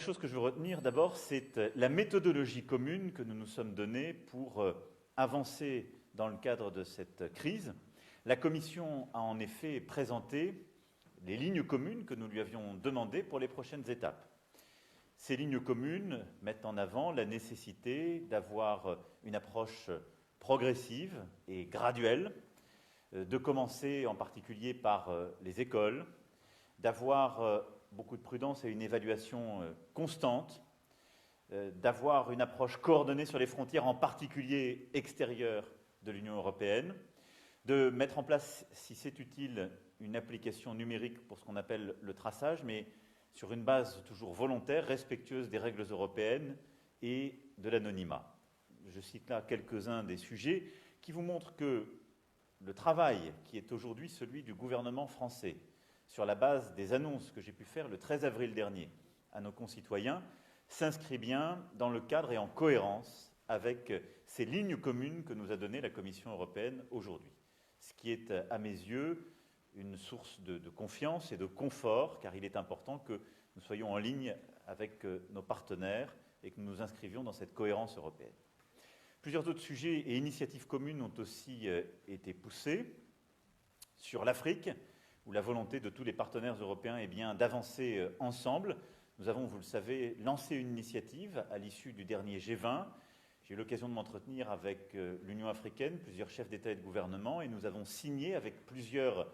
chose que je veux retenir d'abord, c'est la méthodologie commune que nous nous sommes donnée pour avancer dans le cadre de cette crise. La Commission a en effet présenté les lignes communes que nous lui avions demandées pour les prochaines étapes. Ces lignes communes mettent en avant la nécessité d'avoir une approche progressive et graduelle, de commencer en particulier par les écoles, d'avoir beaucoup de prudence et une évaluation constante, d'avoir une approche coordonnée sur les frontières, en particulier extérieures de l'Union européenne, de mettre en place, si c'est utile, une application numérique pour ce qu'on appelle le traçage, mais sur une base toujours volontaire, respectueuse des règles européennes et de l'anonymat. Je cite là quelques-uns des sujets qui vous montrent que le travail qui est aujourd'hui celui du gouvernement français, sur la base des annonces que j'ai pu faire le 13 avril dernier à nos concitoyens, s'inscrit bien dans le cadre et en cohérence avec ces lignes communes que nous a données la Commission européenne aujourd'hui. Ce qui est, à mes yeux, une source de confiance et de confort, car il est important que nous soyons en ligne avec nos partenaires et que nous nous inscrivions dans cette cohérence européenne. Plusieurs autres sujets et initiatives communes ont aussi été poussés sur l'Afrique, où la volonté de tous les partenaires européens est bien d'avancer ensemble. Nous avons, vous le savez, lancé une initiative à l'issue du dernier G20. J'ai eu l'occasion de m'entretenir avec l'Union africaine, plusieurs chefs d'État et de gouvernement, et nous avons signé avec plusieurs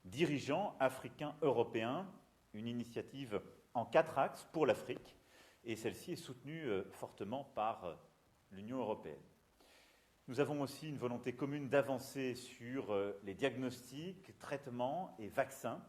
dirigeants africains européens une initiative en 4 axes pour l'Afrique, et celle-ci est soutenue fortement par l'Union européenne. Nous avons aussi une volonté commune d'avancer sur les diagnostics, traitements et vaccins.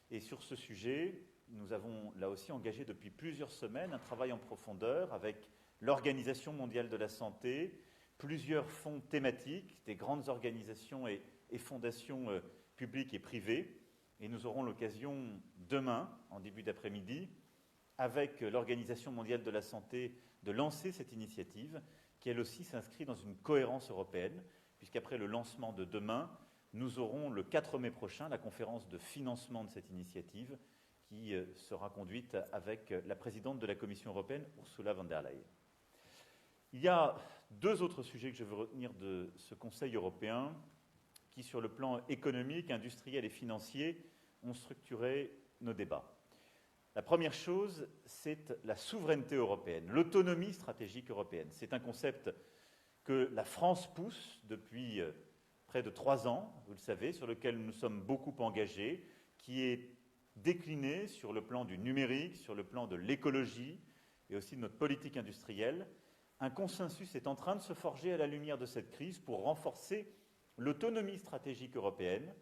Et sur ce sujet, nous avons là aussi engagé depuis plusieurs semaines un travail en profondeur avec l'Organisation mondiale de la santé, plusieurs fonds thématiques, des grandes organisations et fondations publiques et privées. Et nous aurons l'occasion demain, en début d'après-midi, avec l'Organisation mondiale de la santé, de lancer cette initiative qui, elle aussi, s'inscrit dans une cohérence européenne, puisqu'après le lancement de demain, nous aurons le 4 mai prochain la conférence de financement de cette initiative qui sera conduite avec la présidente de la Commission européenne, Ursula von der Leyen. Il y a 2 autres sujets que je veux retenir de ce Conseil européen qui, sur le plan économique, industriel et financier, ont structuré nos débats. La première chose, c'est la souveraineté européenne, l'autonomie stratégique européenne. C'est un concept que la France pousse depuis près de 3 ans, vous le savez, sur lequel nous sommes beaucoup engagés, qui est décliné sur le plan du numérique, sur le plan de l'écologie et aussi de notre politique industrielle. Un consensus est en train de se forger à la lumière de cette crise pour renforcer l'autonomie stratégique européenne,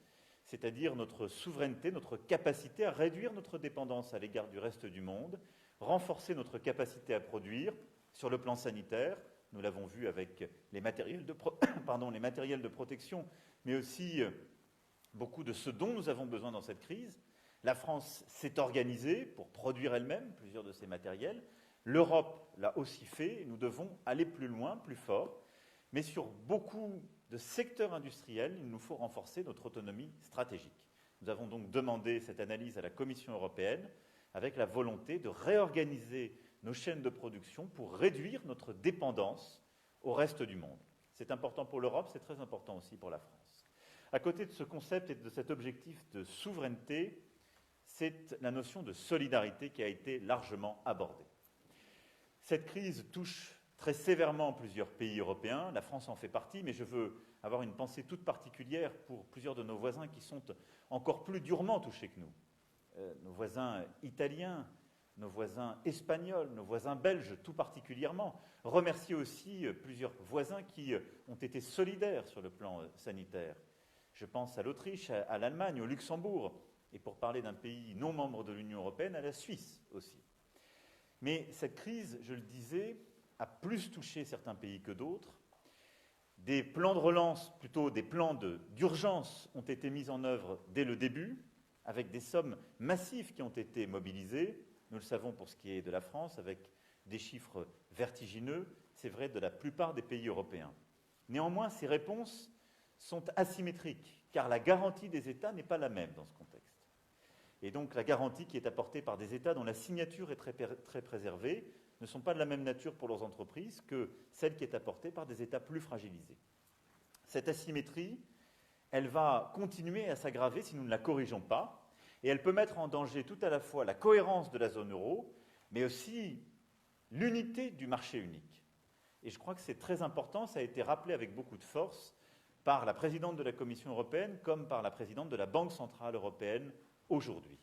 c'est-à-dire notre souveraineté, notre capacité à réduire notre dépendance à l'égard du reste du monde, renforcer notre capacité à produire sur le plan sanitaire, nous l'avons vu avec les matériels de protection, mais aussi beaucoup de ce dont nous avons besoin dans cette crise. La France s'est organisée pour produire elle-même plusieurs de ces matériels. L'Europe l'a aussi fait et nous devons aller plus loin, plus fort. Mais sur beaucoup de secteurs industriels, il nous faut renforcer notre autonomie stratégique. Nous avons donc demandé cette analyse à la Commission européenne avec la volonté de réorganiser nos chaînes de production pour réduire notre dépendance au reste du monde. C'est important pour l'Europe, c'est très important aussi pour la France. À côté de ce concept et de cet objectif de souveraineté, c'est la notion de solidarité qui a été largement abordée. Cette crise touche très sévèrement plusieurs pays européens, la France en fait partie, mais je veux avoir une pensée toute particulière pour plusieurs de nos voisins qui sont encore plus durement touchés que nous. Nos voisins italiens, nos voisins espagnols, nos voisins belges tout particulièrement. Remercier aussi plusieurs voisins qui ont été solidaires sur le plan sanitaire. Je pense à l'Autriche, à l'Allemagne, au Luxembourg, et pour parler d'un pays non membre de l'Union européenne, à la Suisse aussi. Mais cette crise, je le disais, a plus touché certains pays que d'autres. Des plans de relance, plutôt des plans d'urgence, ont été mis en œuvre dès le début, avec des sommes massives qui ont été mobilisées. Nous le savons pour ce qui est de la France, avec des chiffres vertigineux, c'est vrai de la plupart des pays européens. Néanmoins, ces réponses sont asymétriques, car la garantie des États n'est pas la même dans ce contexte. Et donc la garantie qui est apportée par des États dont la signature est très préservée ne sont pas de la même nature pour leurs entreprises que celle qui est apportée par des États plus fragilisés. Cette asymétrie, elle va continuer à s'aggraver si nous ne la corrigeons pas, et elle peut mettre en danger tout à la fois la cohérence de la zone euro, mais aussi l'unité du marché unique. Et je crois que c'est très important, ça a été rappelé avec beaucoup de force par la présidente de la Commission européenne comme par la présidente de la Banque centrale européenne aujourd'hui.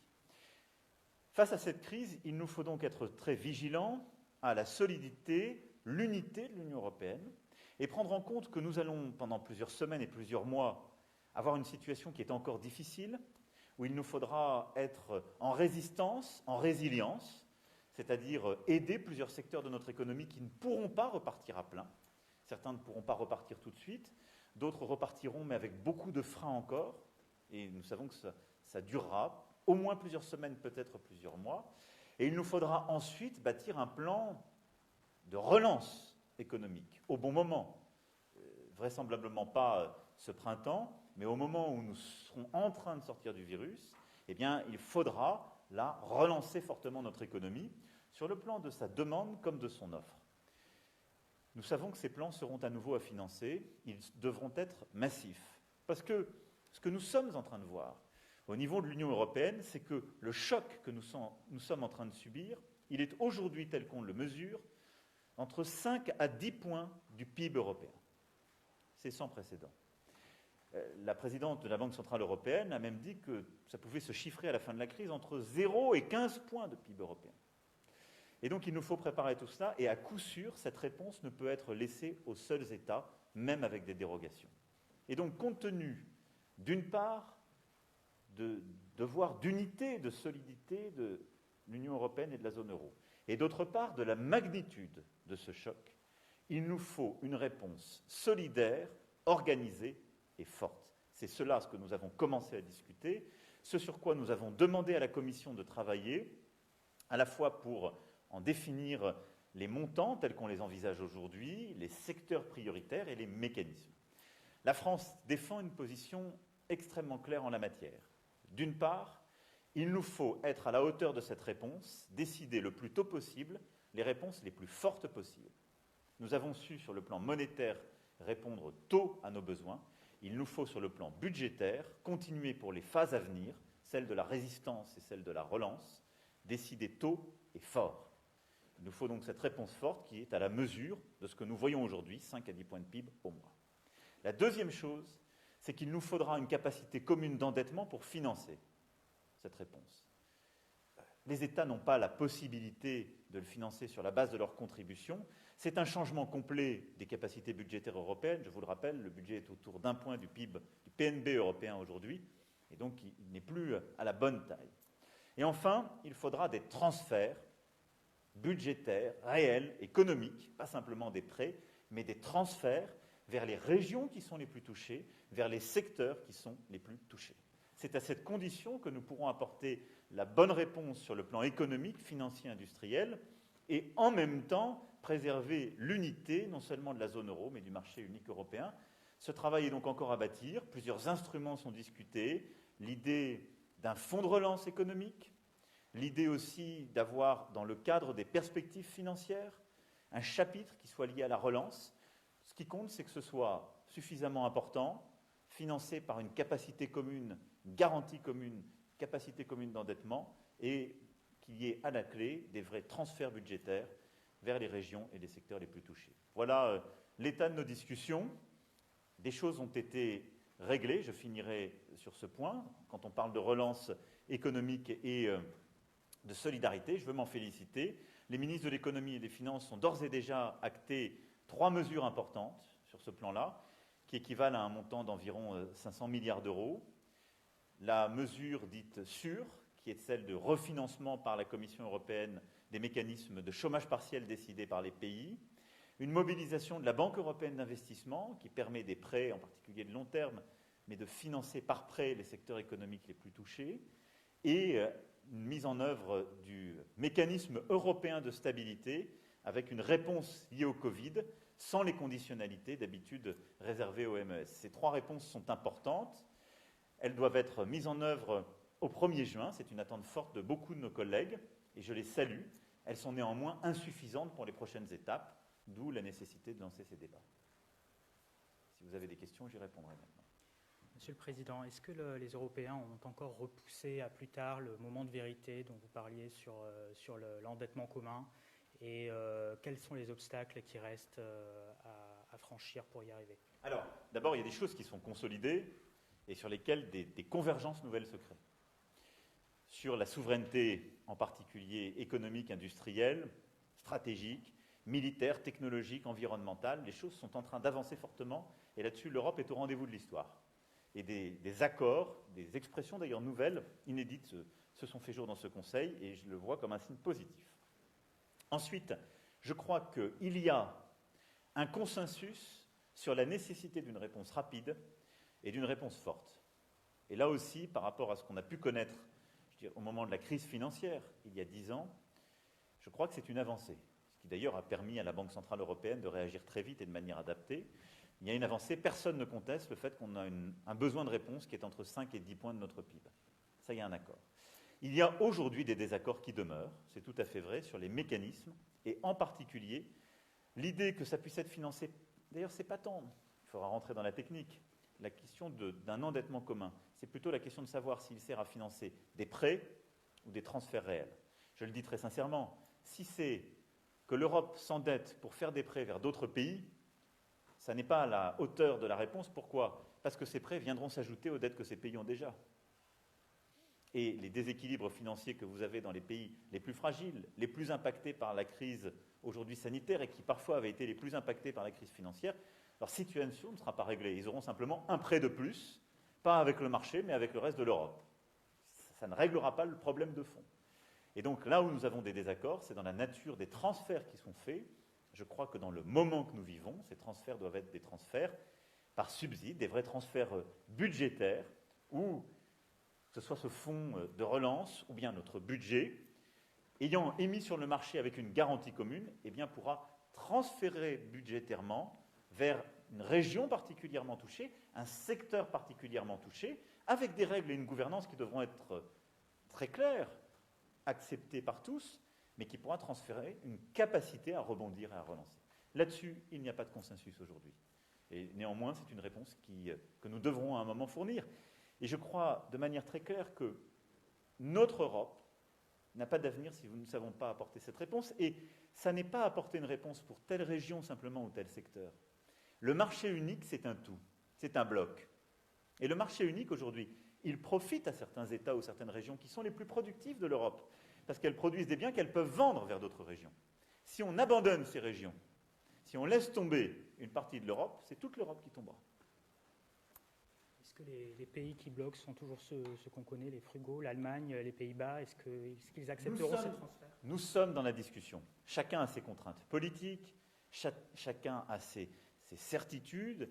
Face à cette crise, il nous faut donc être très vigilants à la solidité, l'unité de l'Union européenne, et prendre en compte que nous allons, pendant plusieurs semaines et plusieurs mois, avoir une situation qui est encore difficile, où il nous faudra être en résistance, en résilience, c'est-à-dire aider plusieurs secteurs de notre économie qui ne pourront pas repartir à plein. Certains ne pourront pas repartir tout de suite, d'autres repartiront, mais avec beaucoup de freins encore, et nous savons que ça durera au moins plusieurs semaines, peut-être plusieurs mois, et il nous faudra ensuite bâtir un plan de relance économique au bon moment, vraisemblablement pas ce printemps, mais au moment où nous serons en train de sortir du virus, eh bien, il faudra là relancer fortement notre économie sur le plan de sa demande comme de son offre. Nous savons que ces plans seront à nouveau à financer, ils devront être massifs, parce que ce que nous sommes en train de voir au niveau de l'Union européenne, c'est que le choc que nous sommes en train de subir, il est aujourd'hui, tel qu'on le mesure, entre 5 à 10 points du PIB européen. C'est sans précédent. La présidente de la Banque centrale européenne a même dit que ça pouvait se chiffrer à la fin de la crise entre 0 et 15 points de PIB européen. Et donc il nous faut préparer tout cela, et à coup sûr, cette réponse ne peut être laissée aux seuls États, même avec des dérogations. Et donc, compte tenu, d'une part, de devoir d'unité, de solidité de l'Union européenne et de la zone euro, et d'autre part, de la magnitude de ce choc, il nous faut une réponse solidaire, organisée et forte. C'est cela ce que nous avons commencé à discuter, ce sur quoi nous avons demandé à la Commission de travailler, à la fois pour en définir les montants tels qu'on les envisage aujourd'hui, les secteurs prioritaires et les mécanismes. La France défend une position extrêmement claire en la matière. D'une part, il nous faut être à la hauteur de cette réponse, décider le plus tôt possible les réponses les plus fortes possibles. Nous avons su, sur le plan monétaire, répondre tôt à nos besoins. Il nous faut, sur le plan budgétaire, continuer pour les phases à venir, celle de la résistance et celle de la relance, décider tôt et fort. Il nous faut donc cette réponse forte qui est à la mesure de ce que nous voyons aujourd'hui, 5 à 10 points de PIB au mois. La deuxième chose, c'est qu'il nous faudra une capacité commune d'endettement pour financer cette réponse. Les États n'ont pas la possibilité de le financer sur la base de leur contribution. C'est un changement complet des capacités budgétaires européennes. Je vous le rappelle, le budget est autour d'1 point du PIB, du PNB européen aujourd'hui, et donc il n'est plus à la bonne taille. Et enfin, il faudra des transferts budgétaires, réels, économiques, pas simplement des prêts, mais des transferts vers les régions qui sont les plus touchées, vers les secteurs qui sont les plus touchés. C'est à cette condition que nous pourrons apporter la bonne réponse sur le plan économique, financier, industriel, et en même temps préserver l'unité, non seulement de la zone euro, mais du marché unique européen. Ce travail est donc encore à bâtir, plusieurs instruments sont discutés, l'idée d'un fonds de relance économique, l'idée aussi d'avoir, dans le cadre des perspectives financières, un chapitre qui soit lié à la relance. Ce qui compte, c'est que ce soit suffisamment important, financé par une capacité commune, une garantie commune, capacité commune d'endettement, et qu'il y ait à la clé des vrais transferts budgétaires vers les régions et les secteurs les plus touchés. Voilà l'état de nos discussions. Des choses ont été réglées, je finirai sur ce point. Quand on parle de relance économique et de solidarité, je veux m'en féliciter. Les ministres de l'économie et des finances ont d'ores et déjà acté 3 mesures importantes sur ce plan-là, qui équivalent à un montant d'environ 500 milliards d'euros. La mesure dite sûre, qui est celle de refinancement par la Commission européenne des mécanismes de chômage partiel décidés par les pays. Une mobilisation de la Banque européenne d'investissement, qui permet des prêts, en particulier de long terme, mais de financer par prêt les secteurs économiques les plus touchés. Et une mise en œuvre du mécanisme européen de stabilité, avec une réponse liée au Covid, sans les conditionnalités d'habitude réservées au MES. Ces 3 réponses sont importantes. Elles doivent être mises en œuvre au 1er juin. C'est une attente forte de beaucoup de nos collègues, et je les salue. Elles sont néanmoins insuffisantes pour les prochaines étapes, d'où la nécessité de lancer ces débats. Si vous avez des questions, j'y répondrai maintenant. Monsieur le Président, est-ce que les Européens ont encore repoussé à plus tard le moment de vérité dont vous parliez sur l'endettement commun, et quels sont les obstacles qui restent à franchir pour y arriver? Alors, d'abord, il y a des choses qui sont consolidées et sur lesquelles des convergences nouvelles se créent. Sur la souveraineté, en particulier économique, industrielle, stratégique, militaire, technologique, environnementale, les choses sont en train d'avancer fortement, et là-dessus, l'Europe est au rendez-vous de l'histoire. Et des accords, des expressions d'ailleurs nouvelles, inédites, se sont fait jour dans ce Conseil, et je le vois comme un signe positif. Ensuite, je crois qu'il y a un consensus sur la nécessité d'une réponse rapide et d'une réponse forte. Et là aussi, par rapport à ce qu'on a pu connaître au moment de la crise financière, il y a 10 ans, je crois que c'est une avancée, ce qui d'ailleurs a permis à la Banque Centrale Européenne de réagir très vite et de manière adaptée. Il y a une avancée, personne ne conteste le fait qu'on a un besoin de réponse qui est entre 5 et 10 points de notre PIB. Ça, il y a un accord. Il y a aujourd'hui des désaccords qui demeurent, c'est tout à fait vrai, sur les mécanismes, et en particulier, l'idée que ça puisse être financé, d'ailleurs, c'est pas tant, il faudra rentrer dans la technique, la question d'un endettement commun, c'est plutôt la question de savoir s'il sert à financer des prêts ou des transferts réels. Je le dis très sincèrement, si c'est que l'Europe s'endette pour faire des prêts vers d'autres pays, ça n'est pas à la hauteur de la réponse. Pourquoi? Parce que ces prêts viendront s'ajouter aux dettes que ces pays ont déjà. Et les déséquilibres financiers que vous avez dans les pays les plus fragiles, les plus impactés par la crise aujourd'hui sanitaire et qui parfois avaient été les plus impactés par la crise financière, leur situation ne sera pas réglée. Ils auront simplement un prêt de plus, pas avec le marché, mais avec le reste de l'Europe. Ça ne réglera pas le problème de fond. Et donc là où nous avons des désaccords, c'est dans la nature des transferts qui sont faits. Je crois que dans le moment que nous vivons, ces transferts doivent être des transferts par subside, des vrais transferts budgétaires, ou que ce soit ce fonds de relance ou bien notre budget, ayant émis sur le marché avec une garantie commune, eh bien pourra transférer budgétairement vers une région particulièrement touchée, un secteur particulièrement touché, avec des règles et une gouvernance qui devront être très claires, acceptées par tous, mais qui pourra transférer une capacité à rebondir et à relancer. Là-dessus, il n'y a pas de consensus aujourd'hui. Et néanmoins, c'est une réponse que nous devrons à un moment fournir. Et je crois de manière très claire que notre Europe n'a pas d'avenir si nous ne savons pas apporter cette réponse. Et ça n'est pas apporter une réponse pour telle région simplement ou tel secteur. Le marché unique, c'est un tout, c'est un bloc. Et le marché unique, aujourd'hui, il profite à certains États ou certaines régions qui sont les plus productives de l'Europe, parce qu'elles produisent des biens qu'elles peuvent vendre vers d'autres régions. Si on abandonne ces régions, si on laisse tomber une partie de l'Europe, c'est toute l'Europe qui tombera. Est-ce que les pays qui bloquent sont toujours ceux qu'on connaît, les frugaux, l'Allemagne, les Pays-Bas? Est-ce qu'ils accepteront ces transferts? Nous sommes dans la discussion. Chacun a ses contraintes politiques, chacun a ses certitudes.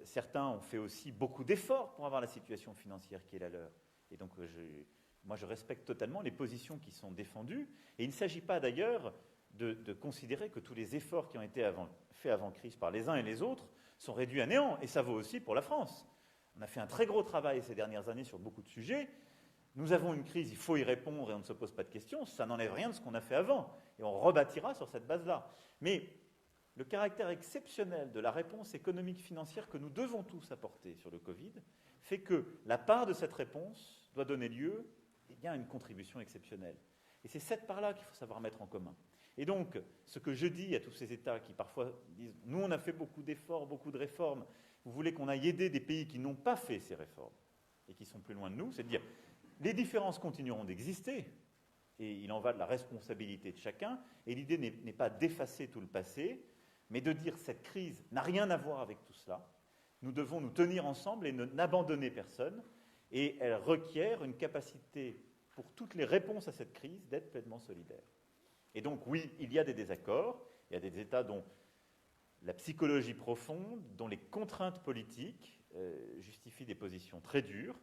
Certains ont fait aussi beaucoup d'efforts pour avoir la situation financière qui est la leur. Et donc, moi, je respecte totalement les positions qui sont défendues. Et il ne s'agit pas d'ailleurs de considérer que tous les efforts qui ont été faits avant crise par les uns et les autres sont réduits à néant. Et ça vaut aussi pour la France. On a fait un très gros travail ces dernières années sur beaucoup de sujets. Nous avons une crise, il faut y répondre et on ne se pose pas de questions. Ça n'enlève rien de ce qu'on a fait avant. Et on rebâtira sur cette base-là. Mais le caractère exceptionnel de la réponse économique financière que nous devons tous apporter sur le Covid fait que la part de cette réponse doit donner lieu à une contribution exceptionnelle. Et c'est cette part-là qu'il faut savoir mettre en commun. Et donc, ce que je dis à tous ces États qui parfois disent « nous, on a fait beaucoup d'efforts, beaucoup de réformes, vous voulez qu'on aille aider des pays qui n'ont pas fait ces réformes et qui sont plus loin de nous », c'est de dire « les différences continueront d'exister, et il en va de la responsabilité de chacun, et l'idée n'est pas d'effacer tout le passé, mais de dire cette crise n'a rien à voir avec tout cela. Nous devons nous tenir ensemble et n'abandonner personne. Et elle requiert une capacité pour toutes les réponses à cette crise d'être pleinement solidaire. Et donc oui, il y a des désaccords. Il y a des États dont la psychologie profonde, dont les contraintes politiques justifient des positions très dures.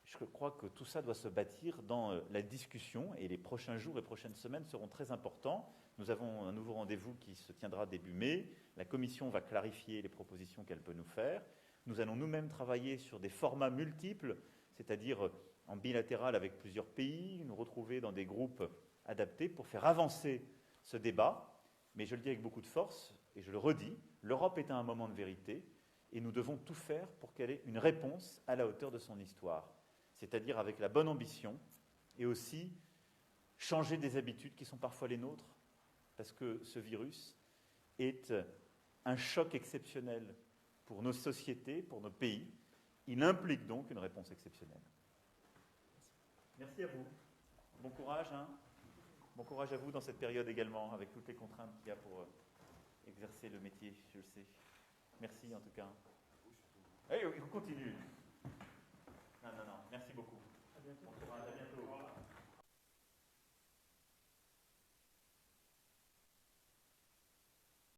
Je crois que tout ça doit se bâtir dans la discussion et les prochains jours et prochaines semaines seront très importants. Nous avons un nouveau rendez-vous qui se tiendra début mai. La Commission va clarifier les propositions qu'elle peut nous faire. Nous allons nous-mêmes travailler sur des formats multiples, c'est-à-dire en bilatéral avec plusieurs pays, nous retrouver dans des groupes adaptés pour faire avancer ce débat. Mais je le dis avec beaucoup de force, et je le redis, l'Europe est à un moment de vérité, et nous devons tout faire pour qu'elle ait une réponse à la hauteur de son histoire, c'est-à-dire avec la bonne ambition, et aussi changer des habitudes qui sont parfois les nôtres, parce que ce virus est un choc exceptionnel pour nos sociétés, pour nos pays. Il implique donc une réponse exceptionnelle. Merci à vous. Bon courage, hein. Bon courage à vous dans cette période également, avec toutes les contraintes qu'il y a pour exercer le métier, je le sais. Merci en tout cas. Allez, on continue. Non, merci beaucoup. À bientôt. Bon courage, à bientôt.